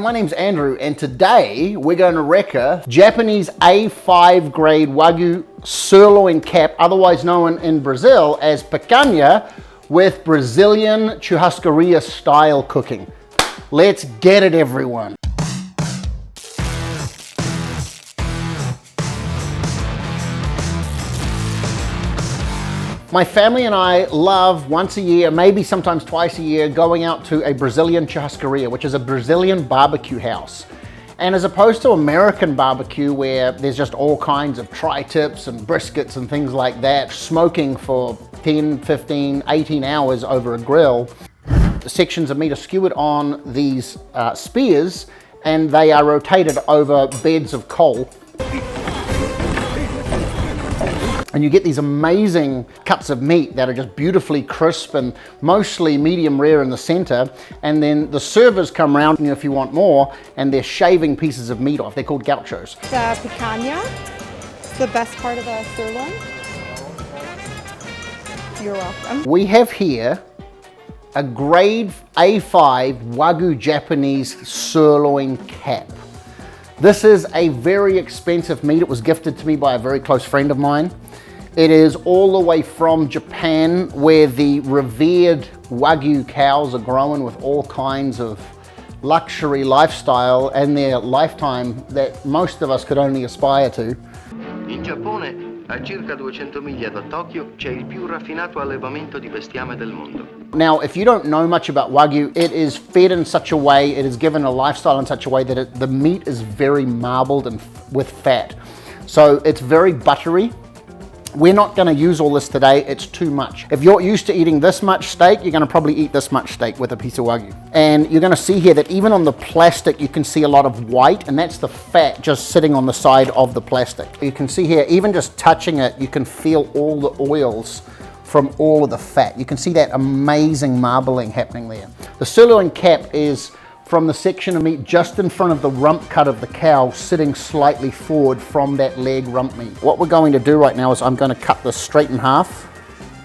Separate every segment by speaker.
Speaker 1: my name's Andrew, and today we're going to Reka Japanese A5 grade Wagyu sirloin cap, otherwise known in Brazil as picanha, with Brazilian churrascaria style cooking. Let's get it, everyone. My family and I love once a year, maybe sometimes twice a year, going out to a Brazilian churrascaria, which is a Brazilian barbecue house. And as opposed to American barbecue, where there's just all kinds of tri-tips and briskets and things like that, smoking for 10, 15, 18 hours over a grill, the sections of meat are skewered on these spears, and they are rotated over beds of coal. And you get these amazing cuts of meat that are just beautifully crisp and mostly medium rare in the center. And then the servers come around, if you want more, and they're shaving pieces of meat off. They're called gauchos.
Speaker 2: The picanha, it's the best part of the sirloin. You're welcome.
Speaker 1: We have here a grade A5 Wagyu Japanese sirloin cap. This is a very expensive meat. It was gifted to me by a very close friend of mine. It is all the way from Japan, where the revered Wagyu cows are grown with all kinds of luxury lifestyle and their lifetime that most of us could only aspire to.
Speaker 3: In Giappone, a circa 200 miglia da Tokyo, c'è il più raffinato allevamento di bestiame del mondo.
Speaker 1: Now, if you don't know much about Wagyu, it is fed in such a way, it is given a lifestyle in such a way that the meat is very marbled and with fat. So it's very buttery. We're not going to use all this today, it's too much. If you're used to eating this much steak, you're going to probably eat this much steak with a piece of Wagyu. And you're going to see here that even on the plastic, you can see a lot of white, and that's the fat just sitting on the side of the plastic. You can see here, even just touching it, you can feel all the oils from all of the fat. You can see that amazing marbling happening there. The sirloin cap is from the section of meat just in front of the rump cut of the cow, sitting slightly forward from that leg rump meat. What we're going to do right now is I'm going to cut this straight in half.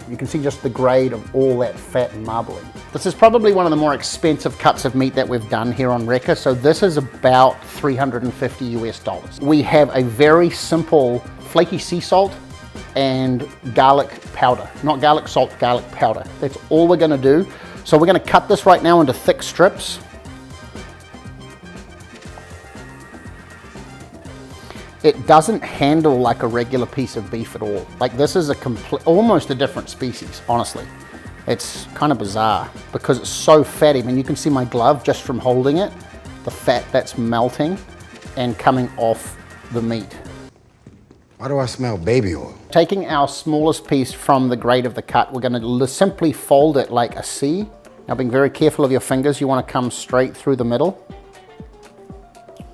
Speaker 1: You can see just the grade of all that fat and marbling. This is probably one of the more expensive cuts of meat that we've done here on Reka, so this is about $350 US. We have a very simple flaky sea salt and garlic powder. Not garlic salt, garlic powder. That's all we're going to do. So we're going to cut this right now into thick strips. It doesn't handle like a regular piece of beef at all. Like, this is almost a different species, honestly. It's kind of bizarre because it's so fatty. I mean, you can see my glove just from holding it, the fat that's melting and coming off the meat.
Speaker 4: Why do I smell baby oil?
Speaker 1: Taking our smallest piece from the grade of the cut, we're going to simply fold it like a C. Now, being very careful of your fingers, you want to come straight through the middle,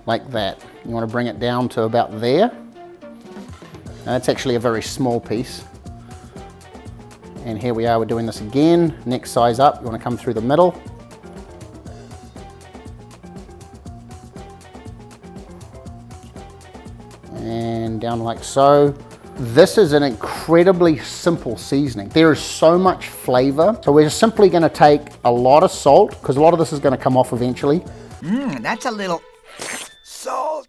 Speaker 1: like that. You want to bring it down to about there. Now, that's actually a very small piece. And here we are, we're doing this again. Next size up, you want to come through the middle. And down like so. This is an incredibly simple seasoning. There is so much flavor. So we're simply going to take a lot of salt, because a lot of this is going to come off eventually.
Speaker 5: That's a little salty.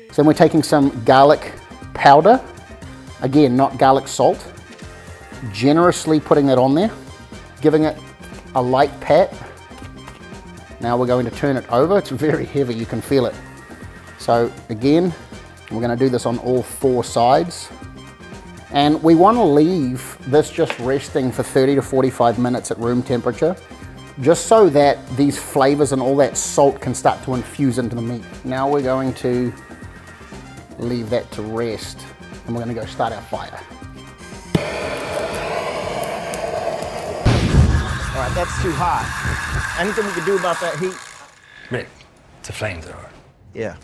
Speaker 1: So then we're taking some garlic powder. Again, not garlic salt. Generously putting that on there, giving it a light pat. Now we're going to turn it over. It's very heavy, you can feel it. So again, we're going to do this on all four sides. And we want to leave this just resting for 30 to 45 minutes at room temperature, just so that these flavors and all that salt can start to infuse into the meat. Now we're going to leave that to rest, and we're going to go start our fire. All right, that's too hot. Anything we can do about that heat?
Speaker 6: Rick, it's a flamethrower.
Speaker 5: Yeah.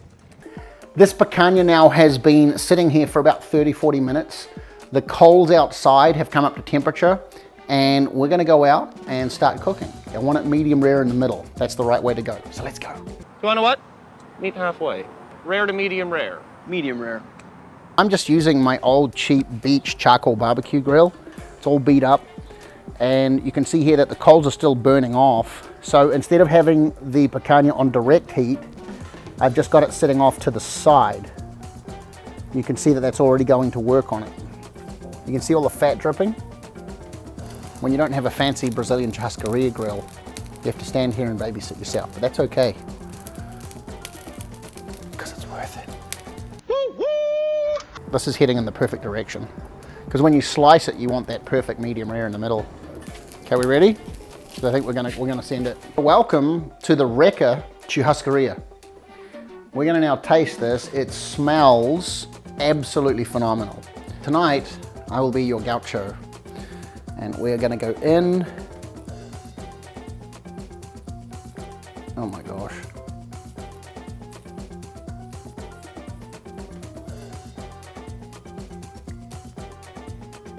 Speaker 1: This picanha now has been sitting here for about 30, 40 minutes. The coals outside have come up to temperature, and we're gonna go out and start cooking. I want it medium rare in the middle. That's the right way to go. So let's go.
Speaker 7: You wanna what? Meet halfway. Rare to medium rare. Medium rare.
Speaker 1: I'm just using my old cheap beach charcoal barbecue grill. It's all beat up, and you can see here that the coals are still burning off. So instead of having the picanha on direct heat, I've just got it sitting off to the side. You can see that that's already going to work on it. You can see all the fat dripping. When you don't have a fancy Brazilian churrascaria grill, you have to stand here and babysit yourself, but that's okay. Because it's worth it. This is heading in the perfect direction. Because when you slice it, you want that perfect medium rare in the middle. Okay, we ready? So I think we're gonna send it. Welcome to the Reka churrascaria. We're gonna now taste this. It smells absolutely phenomenal. Tonight, I will be your gaucho. And we're gonna go in. Oh my gosh.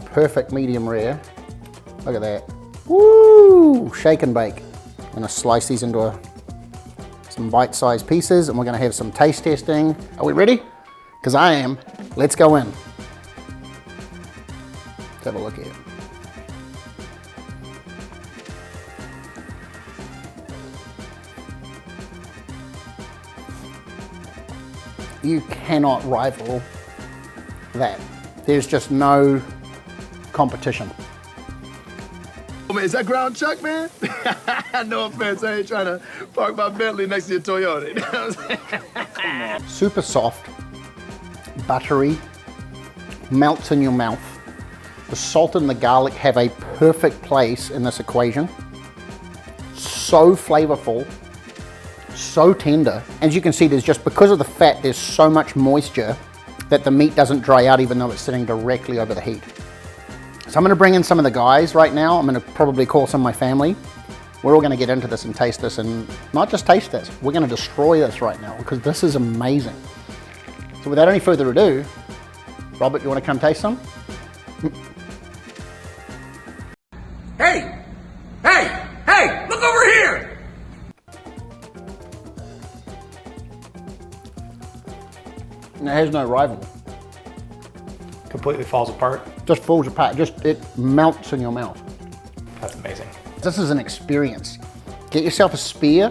Speaker 1: Perfect medium rare. Look at that. Woo! Shake and bake. I'm gonna slice these into some bite-sized pieces and we're gonna have some taste testing. Are we ready? Because I am. Let's go in. Let's have a look at it. You cannot rival that. There's just no competition.
Speaker 8: Oh, man, is that ground chuck, man? No offense, I ain't trying to park my Bentley next to your Toyota. You know what I'm saying?
Speaker 1: Super soft, buttery, melts in your mouth. The salt and the garlic have a perfect place in this equation. So flavorful, so tender. As you can see, there's just, because of the fat, there's so much moisture that the meat doesn't dry out even though it's sitting directly over the heat. So I'm gonna bring in some of the guys right now. I'm gonna probably call some of my family. We're all gonna get into this and taste this, and not just taste this, we're gonna destroy this right now because this is amazing. So without any further ado, Robert, you wanna come taste some?
Speaker 9: Hey! Hey! Hey! Look over here!
Speaker 1: And it has no rival.
Speaker 6: Completely falls apart.
Speaker 1: Just falls apart, it melts in your mouth.
Speaker 6: That's amazing.
Speaker 1: This is an experience. Get yourself a spear,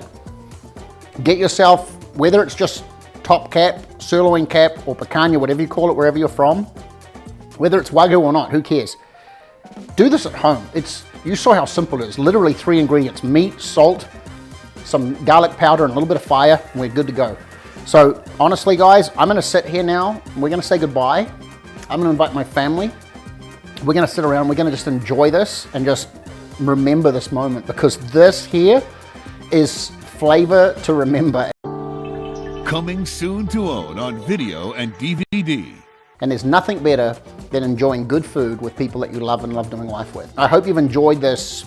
Speaker 1: get yourself, whether it's just top cap, sirloin cap, or picanha, whatever you call it, wherever you're from, whether it's Wagyu or not, who cares? Do this at home. You saw how simple it is. Literally 3 ingredients: meat, salt, some garlic powder, and a little bit of fire, and we're good to go. So honestly, guys, I'm gonna sit here now, and we're gonna say goodbye. I'm gonna invite my family. We're gonna sit around, we're gonna just enjoy this and just remember this moment, because this here is flavor to remember.
Speaker 10: Coming soon to own on video and DVD.
Speaker 1: And there's nothing better than enjoying good food with people that you love and love doing life with. I hope you've enjoyed this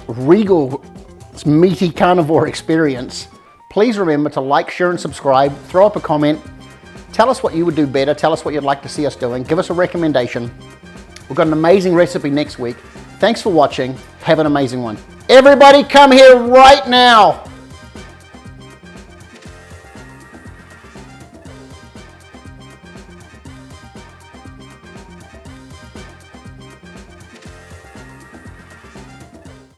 Speaker 1: regal, meaty carnivore experience. Please remember to like, share, and subscribe. Throw up a comment. Tell us what you would do better. Tell us what you'd like to see us doing. Give us a recommendation. We've got an amazing recipe next week. Thanks for watching. Have an amazing one. Everybody come here right now.